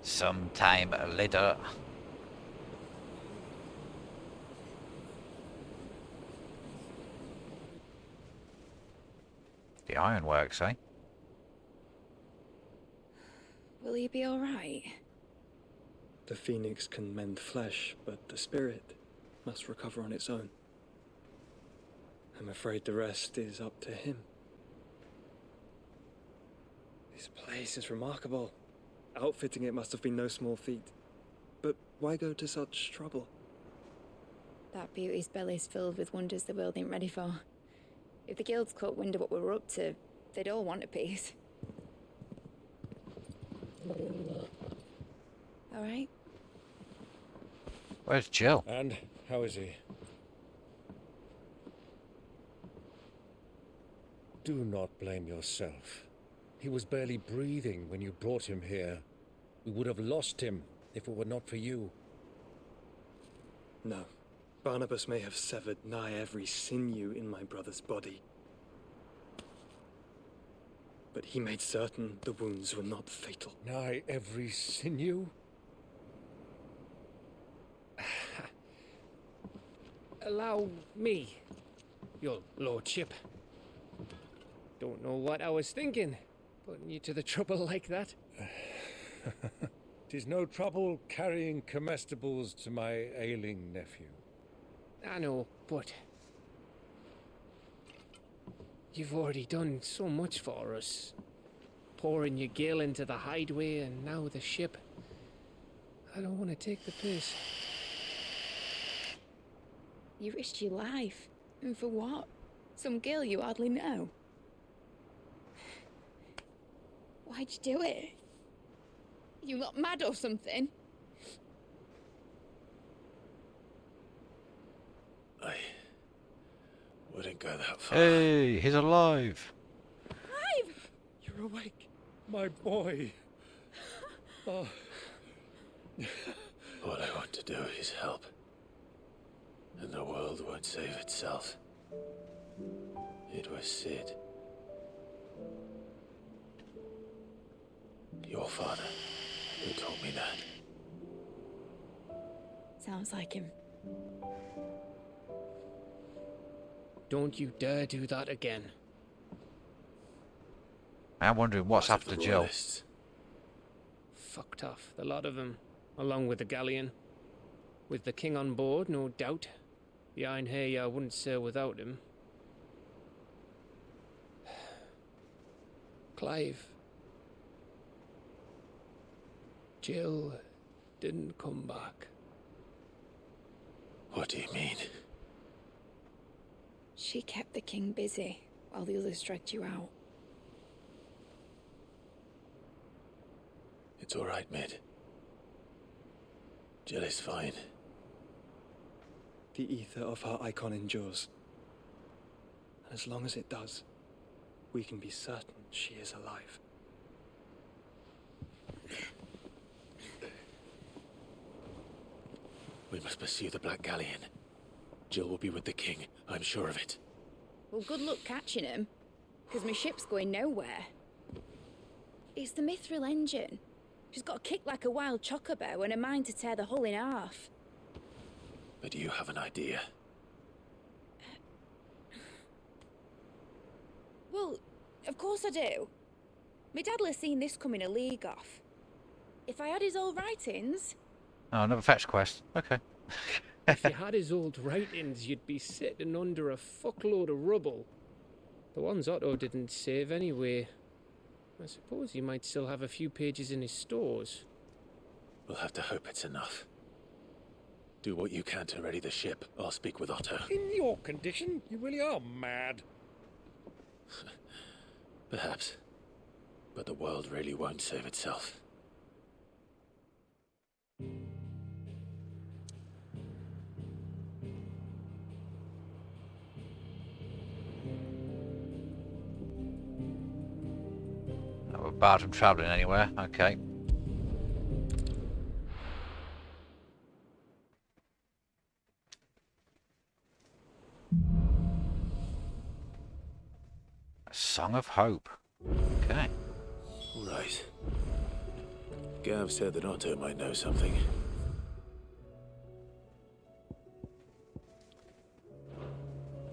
Sometime later. The ironworks, eh? Will he be alright? The phoenix can mend flesh, but the spirit must recover on its own. I'm afraid the rest is up to him. This place is remarkable. Outfitting it must have been no small feat. But why go to such trouble? That beauty's belly's filled with wonders the world ain't ready for. If the guilds caught wind of what we were up to, they'd all want a piece. Alright? Where's Jill? And how is he? Do not blame yourself. He was barely breathing when you brought him here. We would have lost him if it were not for you. No. Barnabas may have severed nigh every sinew in my brother's body. But he made certain the wounds were not fatal. Nigh every sinew? Allow me, your lordship. Don't know what I was thinking, putting you to the trouble like that. 'Tis no trouble carrying comestibles to my ailing nephew. I know, but you've already done so much for us. Pouring your gale into the hideaway and now the ship. I don't want to take the piss. You risked your life. And for what? Some girl you hardly know. Why'd you do it? You lot mad or something? I wouldn't go that far. Hey, he's alive. Clive! You're awake, my boy. Oh. All I want to do is help. And the world won't save itself. It was Sid. Your father who told me that. Sounds like him. Don't you dare do that again. I'm wondering what's What of after the Jill. royalists? Fucked off, the lot of them, along with the galleon. With the king on board, no doubt. The Iron Hair wouldn't sail without him. Clive. Jill didn't come back. What do you mean? She kept the king busy while the others dragged you out. It's all right, Mid. Jill is fine. The ether of her icon endures. And as long as it does, we can be certain she is alive. We must pursue the Black Galleon. Jill will be with the king, I'm sure of it. Well, good luck catching him, because my ship's going nowhere. It's the Mithril engine. She's got a kick like a wild chocobo and a mind to tear the hull in half. But do you have an idea? Well, of course I do. My dad'll have seen this coming a league off. If I had his old writings... Oh, another fetch quest. Okay. If you had his old writings, you'd be sitting under a fuckload of rubble. The ones Otto didn't save anyway. I suppose he might still have a few pages in his stores. We'll have to hope it's enough. Do what you can to ready the ship. I'll speak with Otto. In your condition, you really are mad. Perhaps. But the world really won't save itself. Not barred from travelling anywhere. Okay. A Song of Hope. Okay. Right. Gav said that Otto might know something.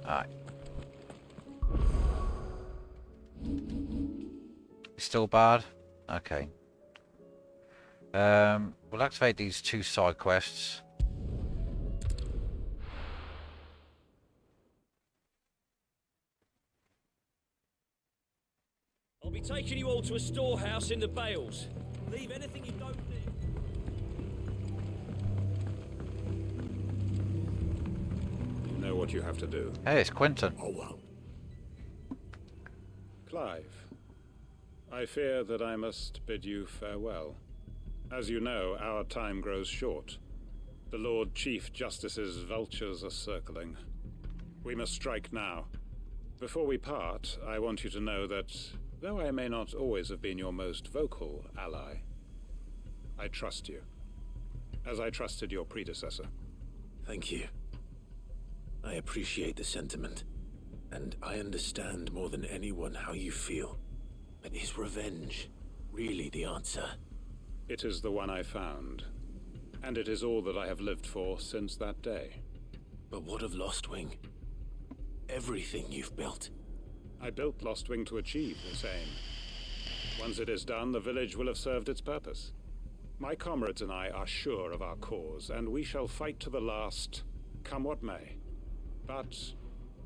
Alright. Still bad? Okay. We'll activate these 2 side quests. I'll be taking you all to a storehouse in the Bales. Leave anything you don't need. You know what you have to do. Hey, it's Quentin. Oh, well. Clive, I fear that I must bid you farewell. As you know, our time grows short. The Lord Chief Justice's vultures are circling. We must strike now. Before we part, I want you to know that, though I may not always have been your most vocal ally, I trust you, as I trusted your predecessor. Thank you. I appreciate the sentiment, and I understand more than anyone how you feel. But is revenge really the answer? It is the one I found, and it is all that I have lived for since that day. But what of Lostwing? Everything you've built. I built Lostwing to achieve this aim. Once it is done, the village will have served its purpose. My comrades and I are sure of our cause, and we shall fight to the last, come what may. But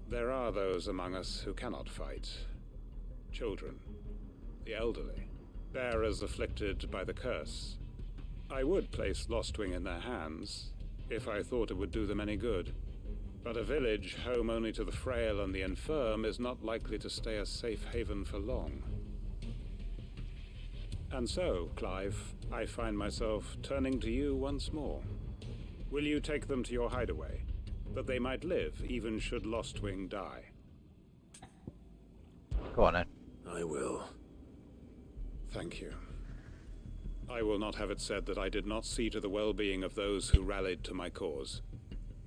there are those among us who cannot fight. Children, the elderly, bearers afflicted by the curse. I would place Lostwing in their hands, if I thought it would do them any good. But a village home only to the frail and the infirm is not likely to stay a safe haven for long. And so, Clive, I find myself turning to you once more. Will you take them to your hideaway, that they might live even should Lostwing die? Go on then. I will. Thank you. I will not have it said that I did not see to the well-being of those who rallied to my cause.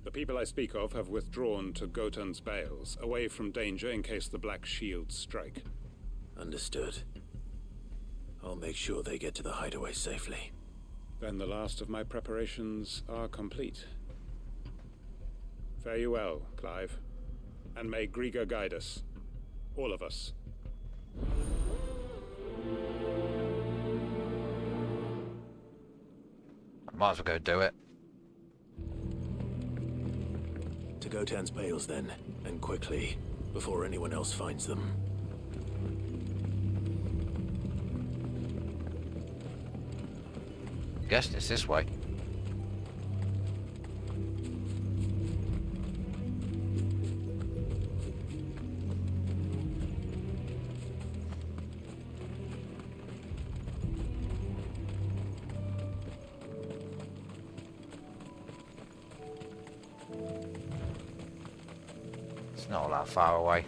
The people I speak of have withdrawn to Gotan's Bales, away from danger in case the Black Shields strike. Understood. I'll make sure they get to the hideaway safely. Then the last of my preparations are complete. Fare you well, Clive. And may Griga guide us. All of us. Might as well go do it. To Gotan's Bales then, and quickly, before anyone else finds them. Guess it's this way. It's not all that far away.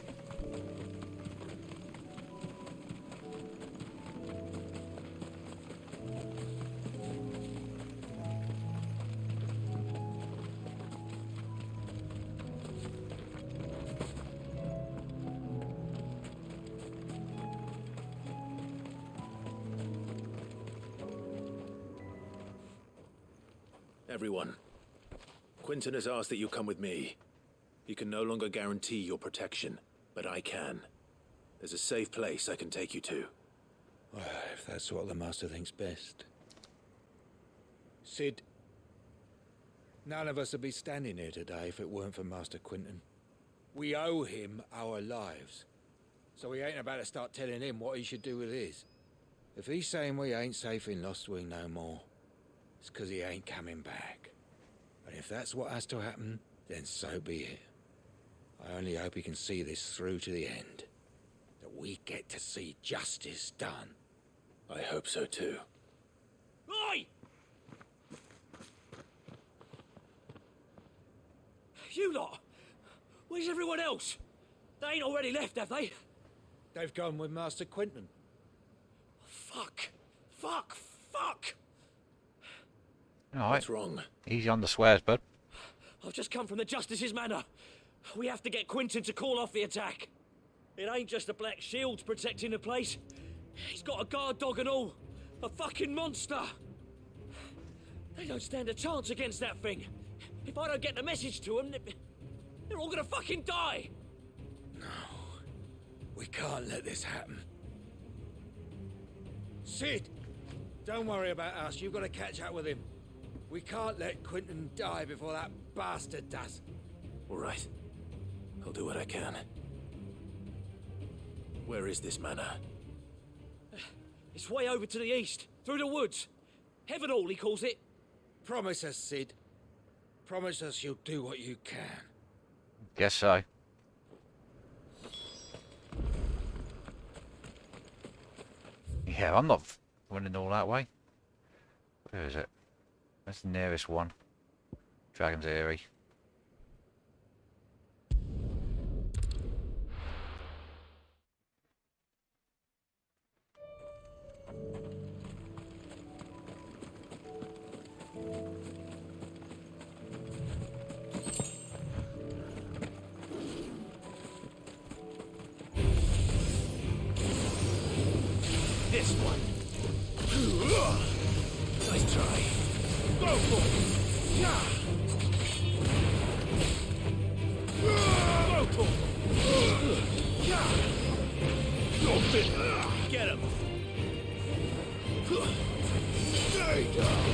Everyone, Quentin has asked that you come with me. He can no longer guarantee your protection, but I can. There's a safe place I can take you to. Well, if that's what the Master thinks best. Sid, none of us would be standing here today if it weren't for Master Quentin. We owe him our lives. So we ain't about to start telling him what he should do with his. If he's saying we ain't safe in Lostwing no more, it's 'cause he ain't coming back. And if that's what has to happen, then so be it. I only hope he can see this through to the end. That we get to see justice done. I hope so too. Oi! You lot! Where's everyone else? They ain't already left, have they? They've gone with Master Quentin. Fuck! Fuck! Fuck! Alright. What's wrong? Easy on the swears, bud. I've just come from the Justice's manor. We have to get Quentin to call off the attack. It ain't just the Black Shields protecting the place. He's got a guard dog and all. A fucking monster! They don't stand a chance against that thing. If I don't get the message to them, they're all gonna fucking die! No. We can't let this happen. Sid! Don't worry about us. You've got to catch up with him. We can't let Quentin die before that bastard does. All right. I'll do what I can. Where is this manor? It's way over to the east, through the woods. Heaven Hall, he calls it. Promise us, Sid. Promise us you'll do what you can. Guess so. Yeah, I'm not running all that way. Where is it? That's the nearest one. Dragon's Eyrie. This one. Nice try. Go for it! Yeah! Go for it! Yeah! You're fit! Get him! Stay down!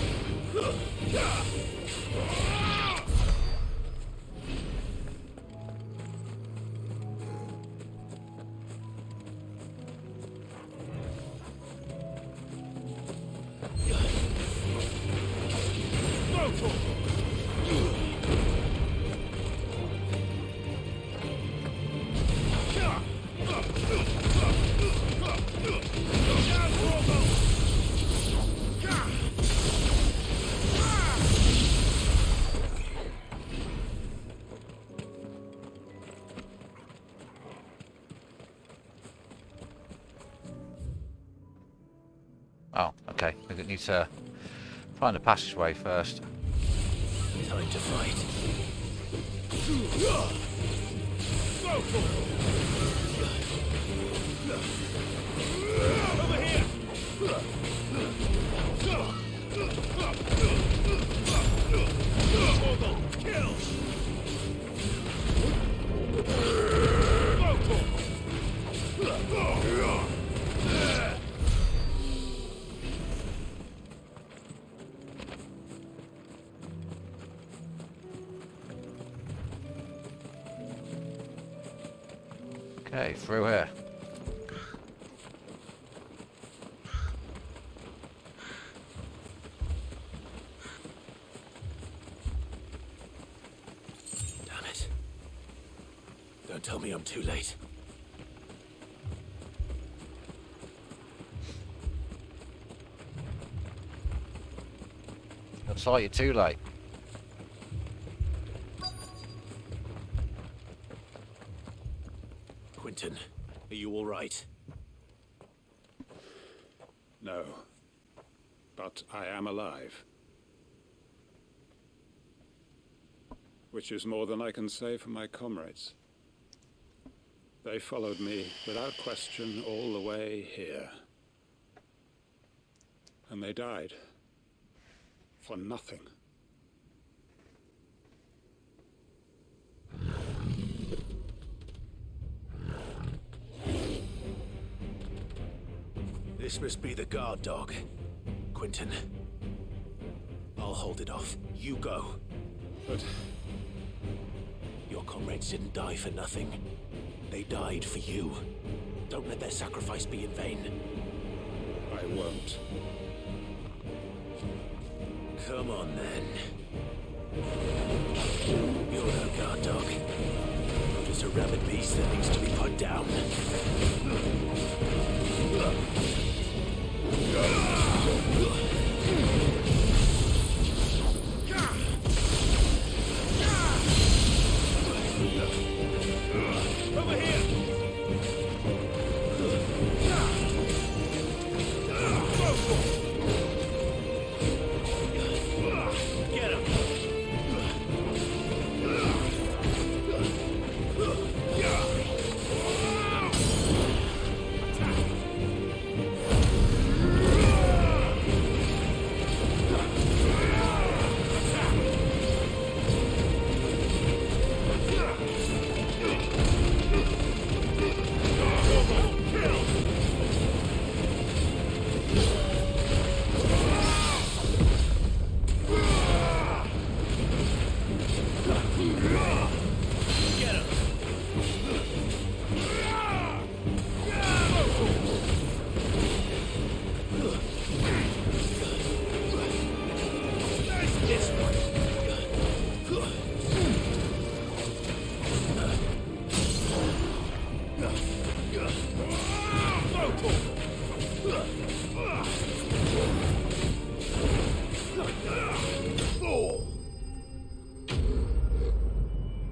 Go for it! Oh, okay. We need to find a passageway first. Time to fight. Go for it! Over here! Kill! Go for it! Okay, through here. Damn it. Don't tell me I'm too late. Looks like you're too late. Quentin, are you all right? No. But I am alive. Which is more than I can say for my comrades. They followed me without question all the way here. And they died. For nothing. This must be the guard dog. Quentin. I'll hold it off. You go. But Your comrades didn't die for nothing. They died for you. Don't let their sacrifice be in vain. I won't. Come on, then. You're no guard dog. You're just a rabid beast that needs to be put down. Over here! Get him!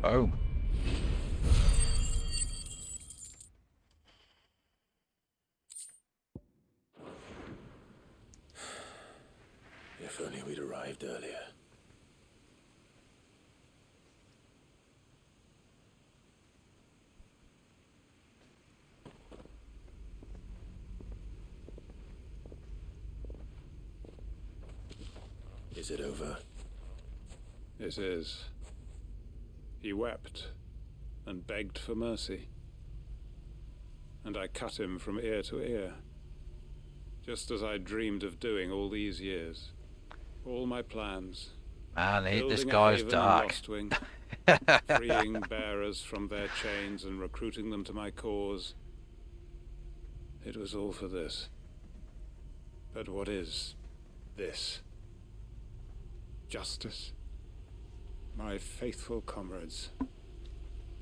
Boom. If only we'd arrived earlier. Is it over? It is. He wept and begged for mercy. And I cut him from ear to ear, just as I dreamed of doing all these years. All my plans. Man, this building a guy's haven in dark. Lostwing, freeing bearers from their chains and recruiting them to my cause. It was all for this. But what is this? Justice? My faithful comrades.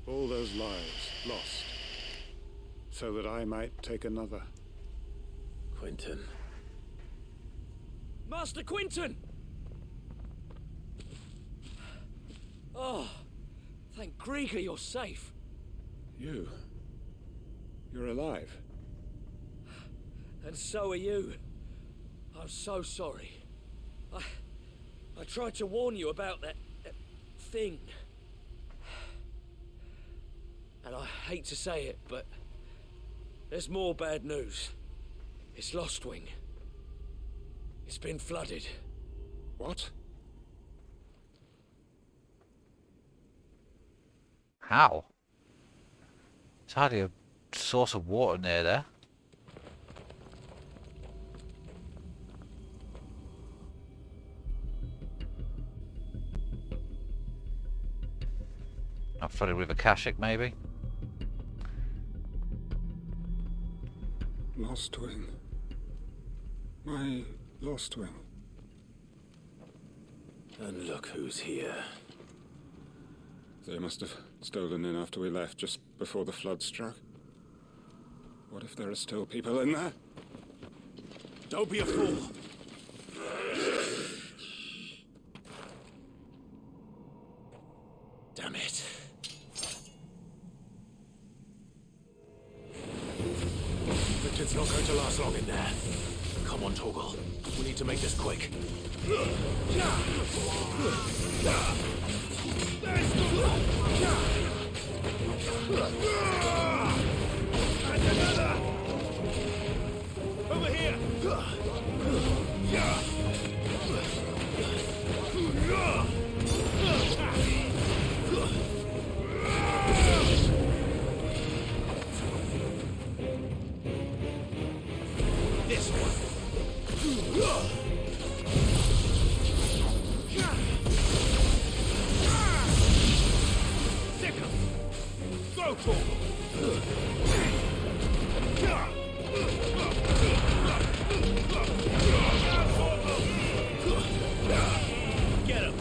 All those lives lost, so that I might take another. Quentin. Master Quinton! Oh, thank Grieger you're safe. You're alive. And so are you. I'm so sorry. I tried to warn you about that thing. And I hate to say it, but there's more bad news. It's Lostwing. It's been flooded. What? How? There's hardly a source of water near there. Not flooded with a Kashik, maybe? Lostwing. My Lostwing. And look who's here. They must have stolen in after we left, just before the flood struck. What if there are still people in there? Don't be a fool. Damn it. Victor's not going to last long in there. Come on, Torgal. We need to make this quick. Over here! This one. Go, Get him.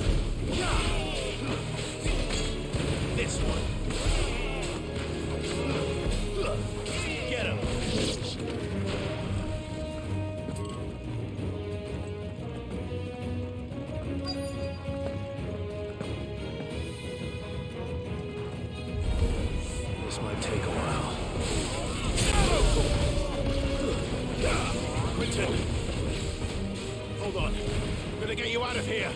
This one. Get him. This might take a while. Quentin! Hold on. I'm gonna get you out of here.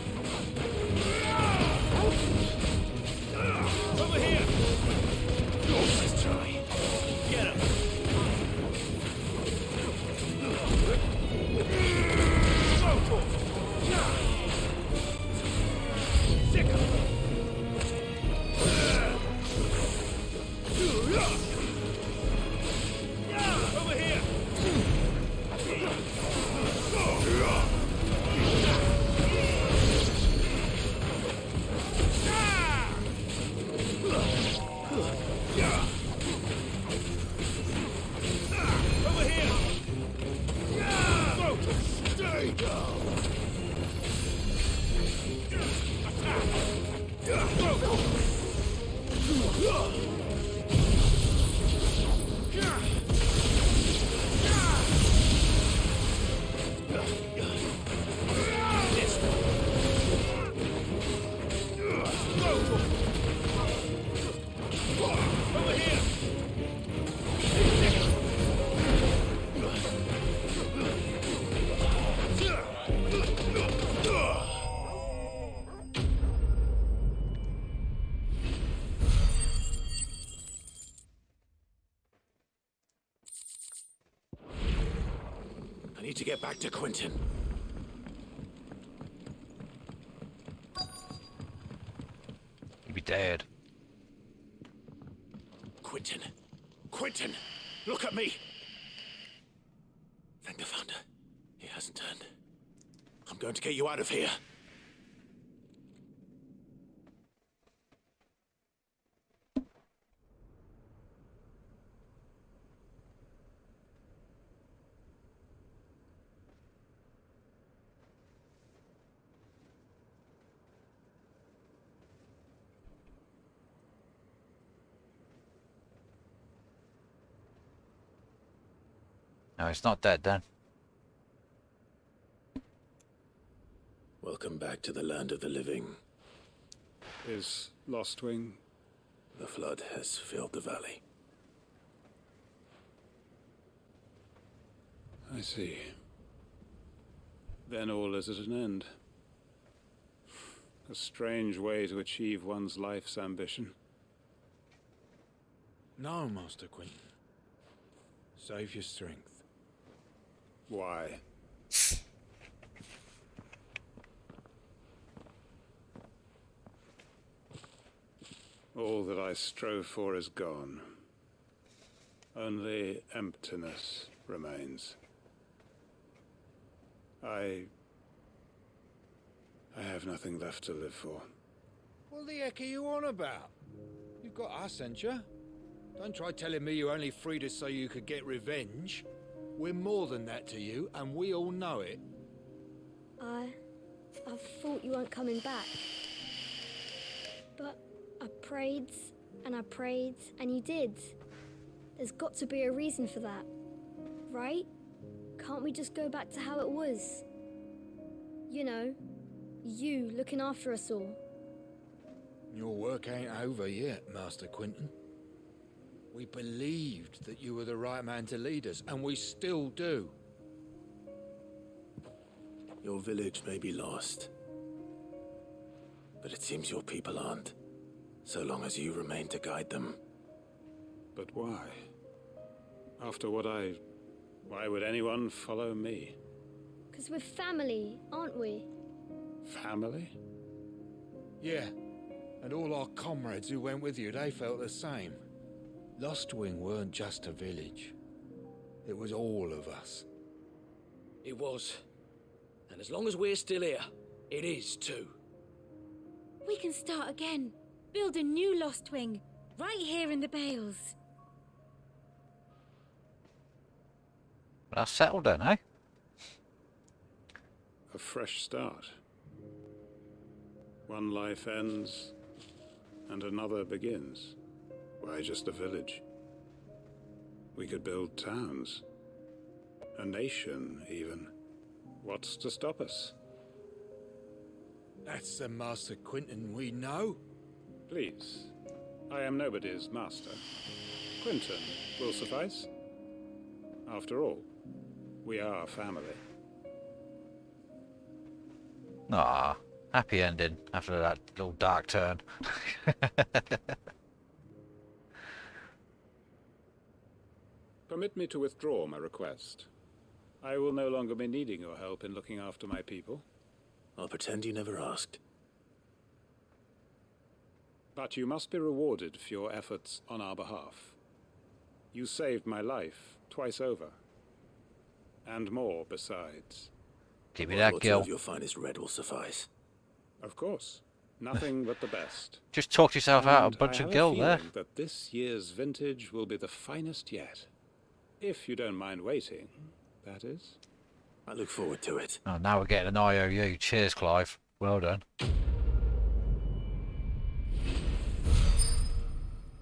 Over here. Let's try. Get him. Sick him. Over here. Over here. Stay down. This one. need to get back to Quentin. You'd be dead. Quentin! Quentin! Look at me! Thank the Founder. He hasn't turned. I'm going to get you out of here. No, it's not dead then. Welcome back to the land of the living. Is Lostwing? The flood has filled the valley. I see. Then all is at an end. A strange way to achieve one's life's ambition. No, Master Quentin. Save your strength. Why? All that I strove for is gone. Only emptiness remains. I have nothing left to live for. What the heck are you on about? You've got us, ain't you? Don't try telling me you only freed us so you could get revenge. We're more than that to you, and we all know it. I thought you weren't coming back. But I prayed, and you did. There's got to be a reason for that, right? Can't we just go back to how it was? You know, you looking after us all. Your work ain't over yet, Master Quentin. We believed that you were the right man to lead us, and we still do. Your village may be lost, but it seems your people aren't, so long as you remain to guide them. But why? After what why would anyone follow me? 'Cause we're family, aren't we? Family? Yeah, and all our comrades who went with you, they felt the same. Lostwing weren't just a village. It was all of us. It was. And as long as we're still here, it is too. We can start again. Build a new Lostwing, right here in the Bales. That's settled then, eh? A fresh start. One life ends, and another begins. Why just a village? We could build towns. A nation, even. What's to stop us? That's the Master Quentin we know. Please. I am nobody's master. Quentin will suffice. After all, we are family. Ah, happy ending after that little dark turn. Permit me to withdraw my request. I will no longer be needing your help in looking after my people. I'll pretend you never asked. But you must be rewarded for your efforts on our behalf. You saved my life twice over. And more besides. Give me One that or two gill. of your finest red will suffice. Of course. Nothing but the best. Just talked yourself out And a bunch I of have gill a there. feeling that this year's vintage will be the finest yet. If you don't mind waiting, that is. I look forward to it. Oh, now we're getting an IOU. Cheers, Clive. Well done.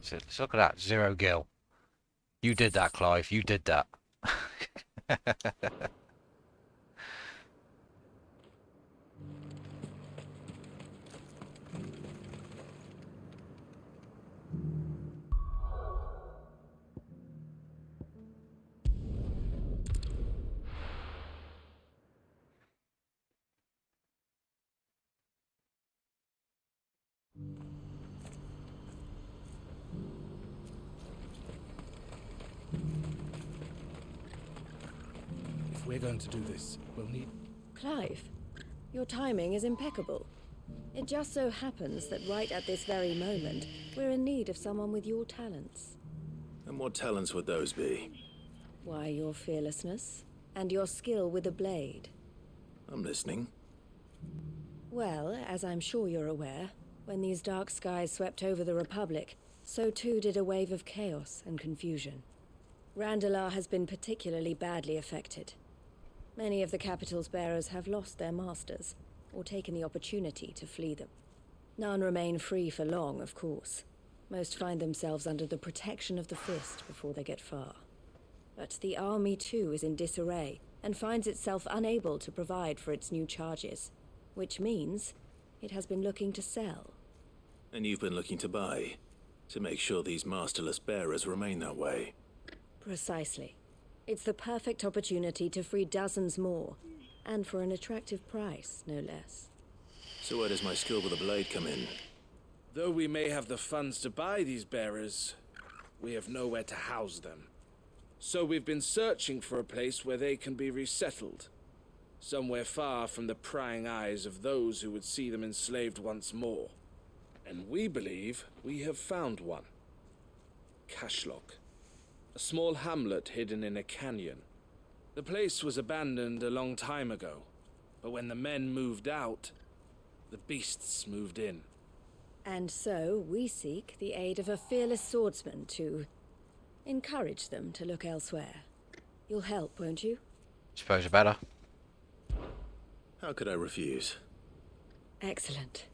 So, let's look at that. 0 gill. You did that, Clive. You did that. If we're going to do this, we'll need... Clive, your timing is impeccable. It just so happens that right at this very moment, we're in need of someone with your talents. And what talents would those be? Why, your fearlessness, and your skill with a blade. I'm listening. Well, as I'm sure you're aware, when these dark skies swept over the Republic, so too did a wave of chaos and confusion. Randalar has been particularly badly affected. Many of the capital's bearers have lost their masters, or taken the opportunity to flee them. None remain free for long, of course. Most find themselves under the protection of the Fist before they get far. But the army too is in disarray, and finds itself unable to provide for its new charges, which means it has been looking to sell. And you've been looking to buy, to make sure these masterless bearers remain that way. Precisely. It's the perfect opportunity to free dozens more, and for an attractive price, no less. So where does my skill with a blade come in? Though we may have the funds to buy these bearers, we have nowhere to house them. So we've been searching for a place where they can be resettled. Somewhere far from the prying eyes of those who would see them enslaved once more. And we believe we have found one. Cashlock. A small hamlet hidden in a canyon. The place was abandoned a long time ago, but when the men moved out, the beasts moved in. And so we seek the aid of a fearless swordsman to encourage them to look elsewhere. You'll help, won't you? Suppose you better. How could I refuse? Excellent.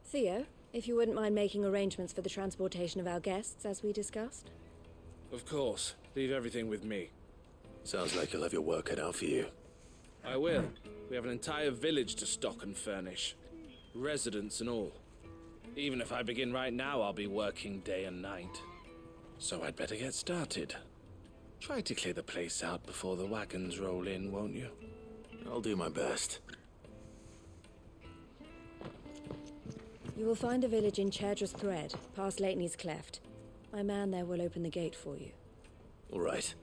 Theo, if you wouldn't mind making arrangements for the transportation of our guests, as we discussed. Of course. Leave everything with me. Sounds like you'll have your work cut out for you. I will. We have an entire village to stock and furnish. Residents and all. Even if I begin right now, I'll be working day and night. So I'd better get started. Try to clear the place out before the wagons roll in, won't you? I'll do my best. You will find a village in Chadra's Thread, past Lateney's Cleft. My man there will open the gate for you. All right.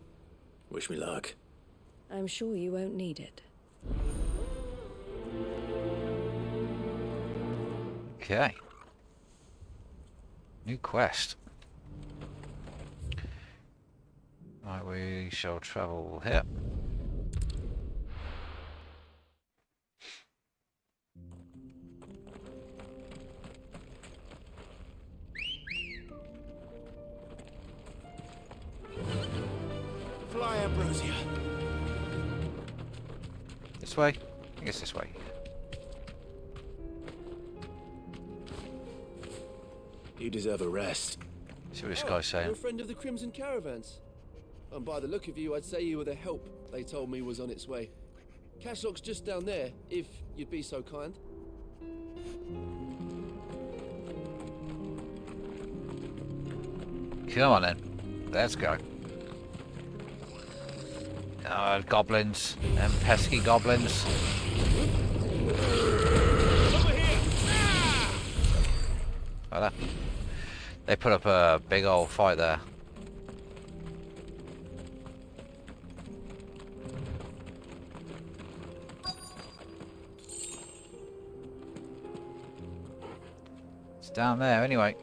Wish me luck. I'm sure you won't need it. Okay. New quest. Right, we shall travel here. Fly, Ambrosia. This way? I guess this way. You deserve a rest. See what this guy's saying. You're a friend of the Crimson Caravans. And by the look of you, I'd say you were the help they told me was on its way. Cashlock's just down there, if you'd be so kind. Come on then. Let's go. Goblins. Them pesky goblins. Like that. They put up a big old fight there. It's down there anyway.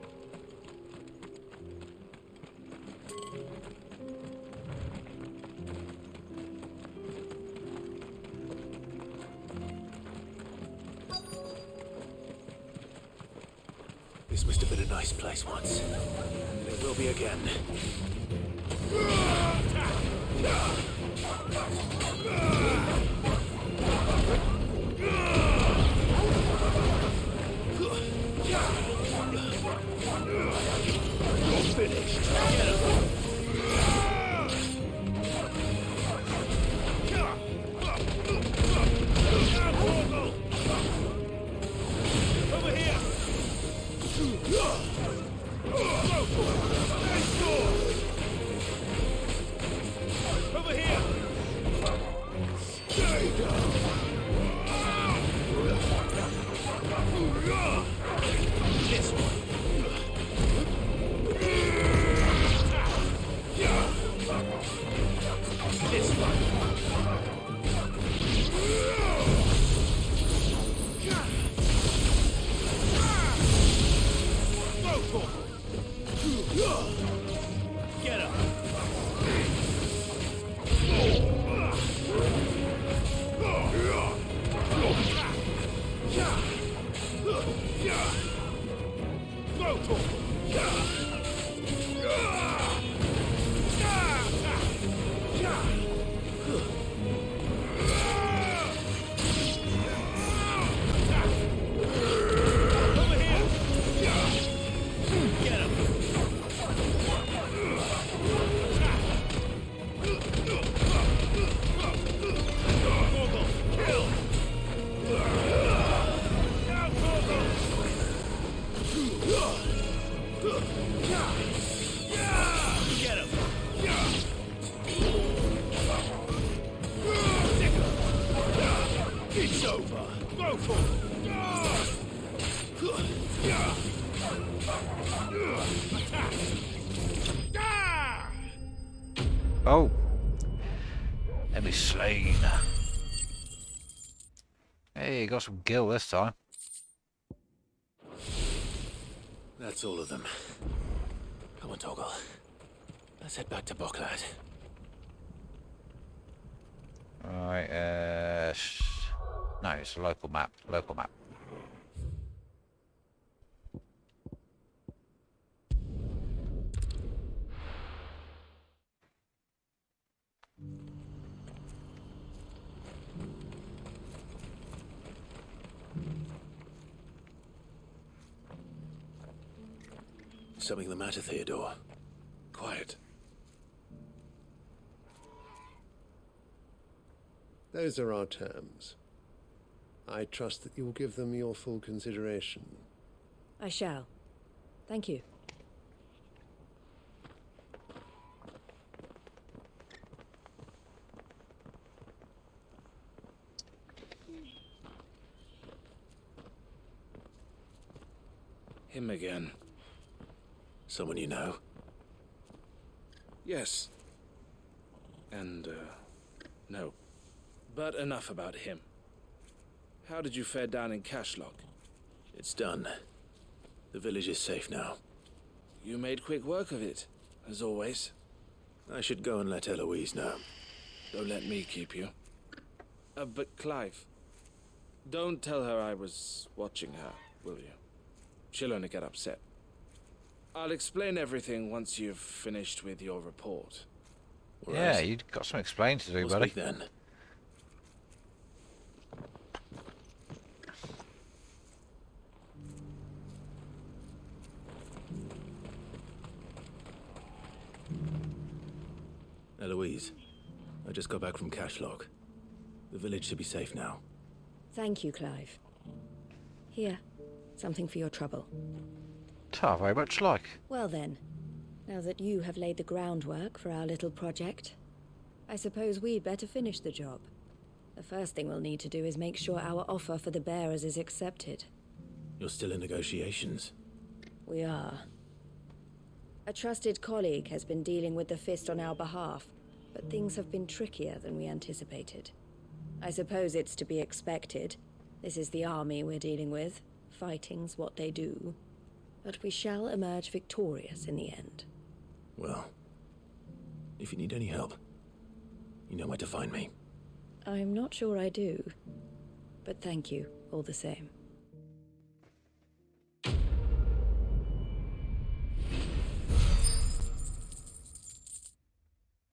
This must have been a nice place once. And it will be again. You're finished. Over here! Over here! Stay down! This one! This one! over. Go for it. Attack. Oh! Enemy slain. Hey, got some gil this time. That's all of them. Come on, Toggle. Let's head back to Boklad. Alright, no, it's a local map. Local map. Something the matter, Theodore? Quiet. Those are our terms. I trust that you will give them your full consideration. I shall. Thank you. Him again. Someone you know? Yes. And, no. But enough about him. How did you fare down in Cashlock? It's done. The village is safe now. You made quick work of it, as always. I should go and let Eloise know. Don't let me keep you. But Clive, don't tell her I was watching her, will you? She'll only get upset. I'll explain everything once you've finished with your report. Yeah, you've got some explaining to do, We'll buddy. speak then. Eloise, I just got back from Cashlock. The village should be safe now. Thank you, Clive. Here, something for your trouble. Very much like. Well then, now that you have laid the groundwork for our little project, I suppose we'd better finish the job. The first thing we'll need to do is make sure our offer for the bearers is accepted. You're still in negotiations. We are. A trusted colleague has been dealing with the Fist on our behalf, but things have been trickier than we anticipated. I suppose it's to be expected. This is the army we're dealing with. Fighting's what they do. But we shall emerge victorious in the end. Well, if you need any help, you know where to find me. I'm not sure I do, but thank you all the same.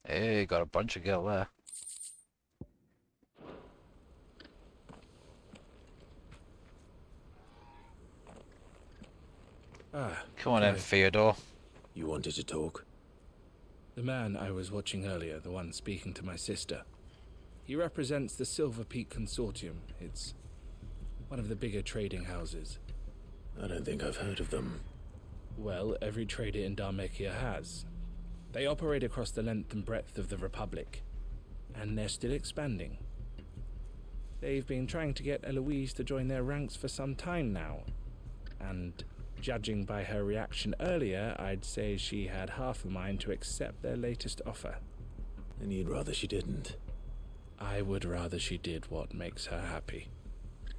Hey, got a bunch of gil there. Come on in, Theodore. You wanted to talk? The man I was watching earlier, the one speaking to my sister, he represents the Silver Peak Consortium. It's one of the bigger trading houses. I don't think I've heard of them. Well, every trader in Dharmekia has. They operate across the length and breadth of the Republic, and they're still expanding. They've been trying to get Eloise to join their ranks for some time now, and judging by her reaction earlier, I'd say she had half a mind to accept their latest offer. And you'd rather she didn't? I would rather she did what makes her happy.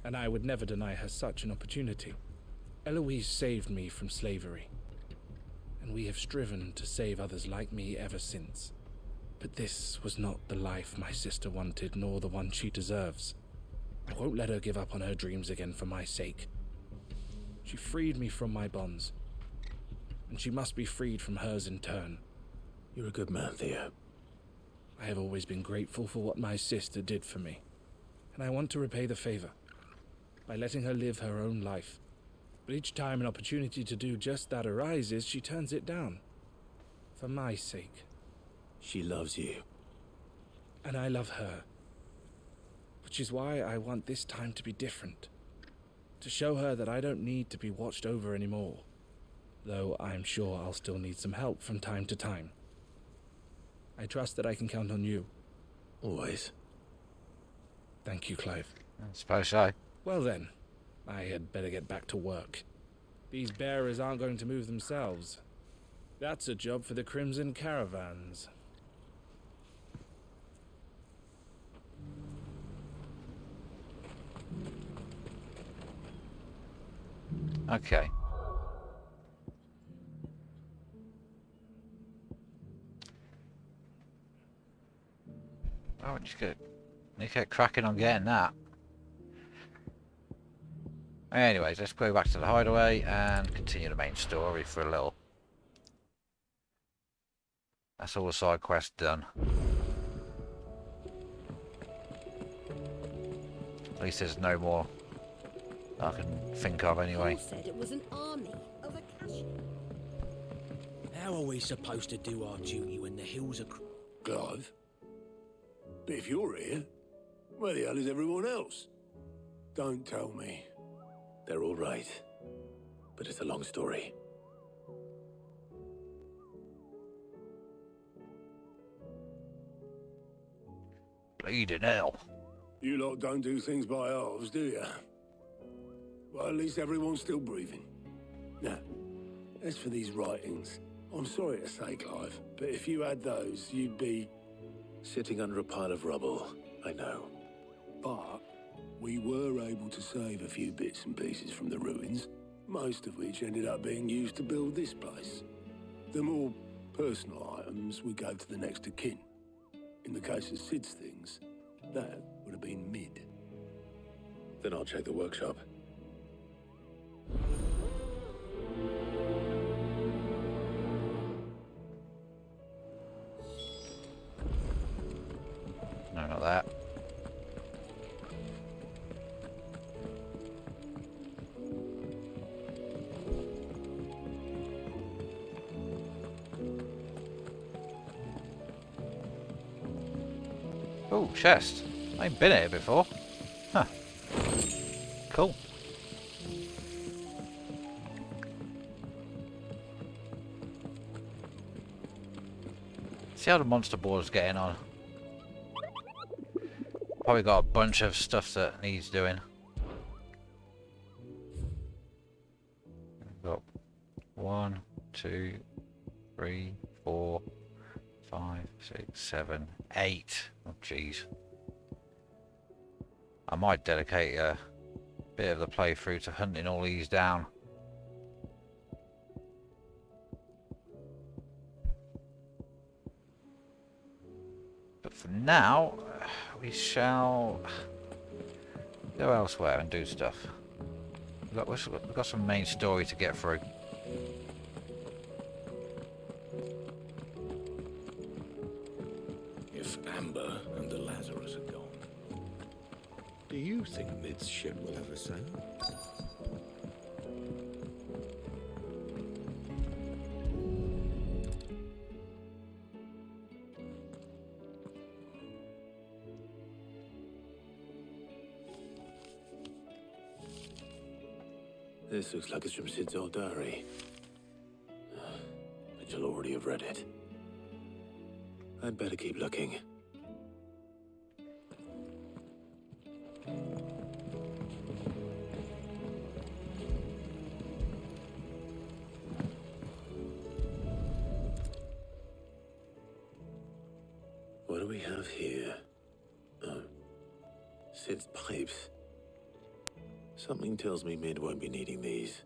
And I would never deny her such an opportunity. Eloise saved me from slavery. And we have striven to save others like me ever since. But this was not the life my sister wanted, nor the one she deserves. I won't let her give up on her dreams again for my sake. She freed me from my bonds, and she must be freed from hers in turn. You're a good man, Theo. I have always been grateful for what my sister did for me, and I want to repay the favor by letting her live her own life. But each time an opportunity to do just that arises, she turns it down. For my sake. She loves you. And I love her. Which is why I want this time to be different. To show her that I don't need to be watched over anymore. Though I'm sure I'll still need some help from time to time. I trust that I can count on you. Always. Thank you, Clive. I suppose so. Well then, I had better get back to work. These bearers aren't going to move themselves. That's a job for the Crimson Caravans. Okay. Oh, just get cracking on getting that. Anyways, let's go back to the hideaway and continue the main story for a little. That's all the side quests done. At least there's no more I can think of anyway. Paul said it was an army of Akashi. How are we supposed to do our duty when the hills are... Clive? But if you're here, where the hell is everyone else? Don't tell me. They're all right. But it's a long story. Bleeding hell. You lot don't do things by halves, do you? Well, at least everyone's still breathing. Now, as for these writings, I'm sorry to say, Clive, but if you had those, you'd be... Sitting under a pile of rubble, I know. But we were able to save a few bits and pieces from the ruins, most of which ended up being used to build this place. The more personal items we gave to the next of kin. In the case of Sid's things, that would have been mid. Then I'll check the workshop. No, not that. Oh, chest. I ain't been here before. Huh. Cool. See how the monster board's getting on. Probably got a bunch of stuff that needs doing. Got 1, 2, 3, 4, 5, 6, 7, 8. Oh jeez. I might dedicate a bit of the playthrough to hunting all these down. But for now, we shall go elsewhere and do stuff. We've got some main story to get through. If Amber and the Lazarus are gone, do you think Mid's ship will ever sail? This looks like it's from Sid's old diary. But you'll already have read it. I'd better keep looking. What do we have here? Oh, Sid's pipes. Something tells me Mid won't be needing these.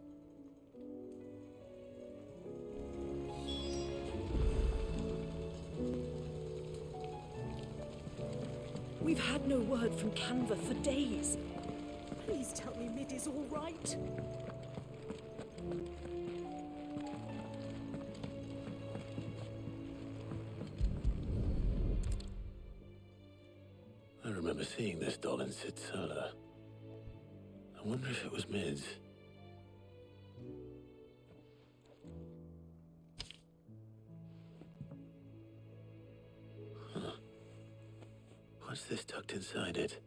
We've had no word from Canva for days. Please tell me Mid is all right. I remember seeing this doll in Sid's cellar. I wonder if it was Mid's. Huh. What's this tucked inside it?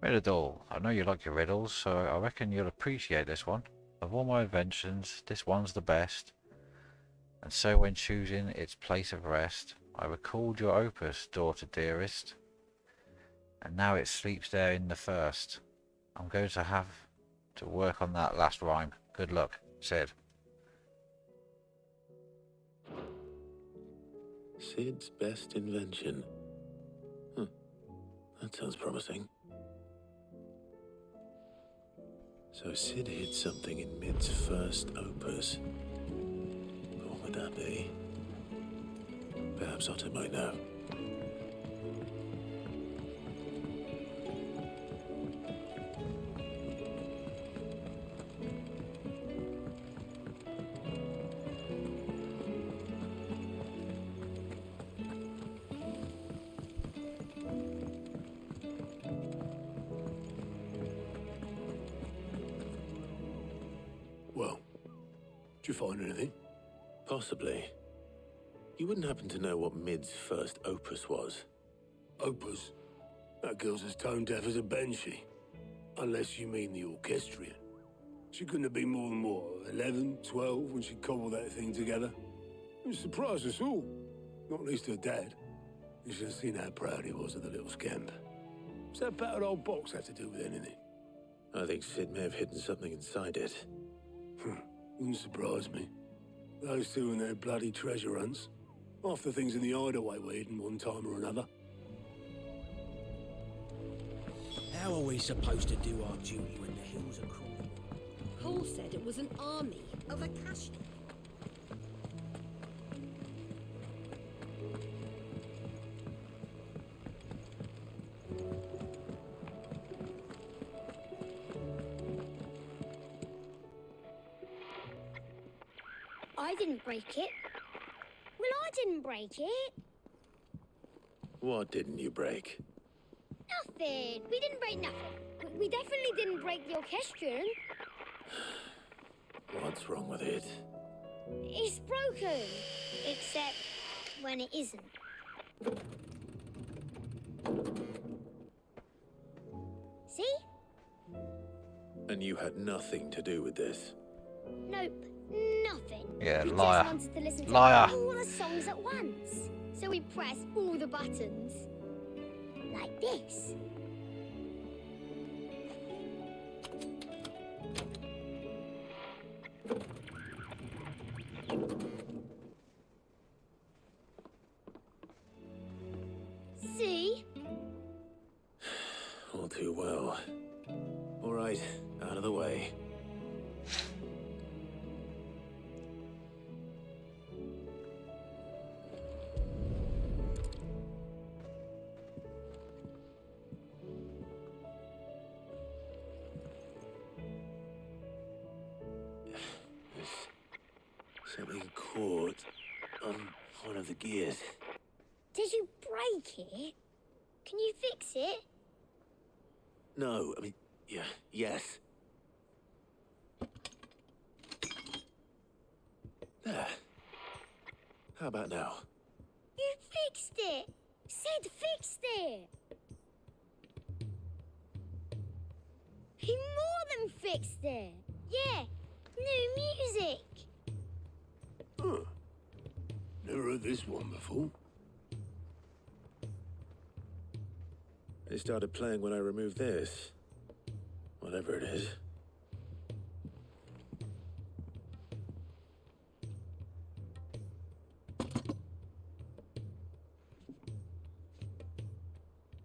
Riddle. I know you like your riddles, so I reckon you'll appreciate this one. Of all my inventions, this one's the best. And so when choosing its place of rest, I recalled your opus, daughter dearest, and now it sleeps there in the first. I'm going to have to work on that last rhyme. Good luck, Sid. Sid's best invention. That sounds promising. So Sid hid something in Mid's first opus. What would that be? Perhaps Otto might know. Well, did you find anything? Possibly. You wouldn't happen to know what Mid's first opus was? Opus? That girl's as tone deaf as a banshee. Unless you mean the orchestrion. She couldn't have been more than, what, 11, 12 when she cobbled that thing together? It surprised us all. Not least her dad. You should have seen how proud he was of the little scamp. What's that battered old box have to do with anything? I think Sid may have hidden something inside it. Wouldn't surprise me. Those two and their bloody treasure hunts. Half the things in the hideaway were hidden one time or another. How are we supposed to do our duty when the hills are crawling? Paul said it was an army of Akashnik. I didn't break it. Well, I didn't break it. What didn't you break? Nothing. We didn't break nothing. We definitely didn't break the orchestrion. What's wrong with it? It's broken. Except when it isn't. See? And you had nothing to do with this? Nope. Nothing. Yeah, we liar. just wanted to listen to Liar. all the songs at once. So we pressed all the buttons. Like this. See? All too well. All right, out of the way. Something caught on one of the gears. Did you break it? Can you fix it? No, I mean, yeah, yes. There. How about now? You fixed it! Sid fixed it! He more than fixed it! Yeah, new music! Huh. Never heard this one before. It started playing when I removed this. Whatever it is.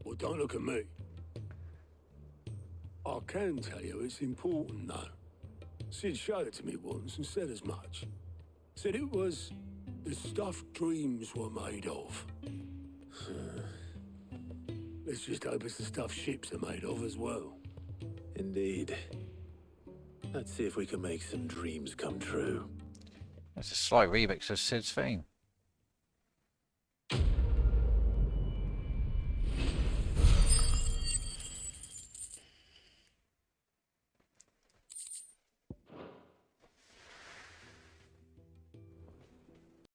Well, don't look at me. I can tell you it's important, though. Sid showed it to me once and said as much. Said it was the stuff dreams were made of. Let's just hope it's the stuff ships are made of as well. Indeed. Let's see if we can make some dreams come true. It's a slight remix of Sid's theme.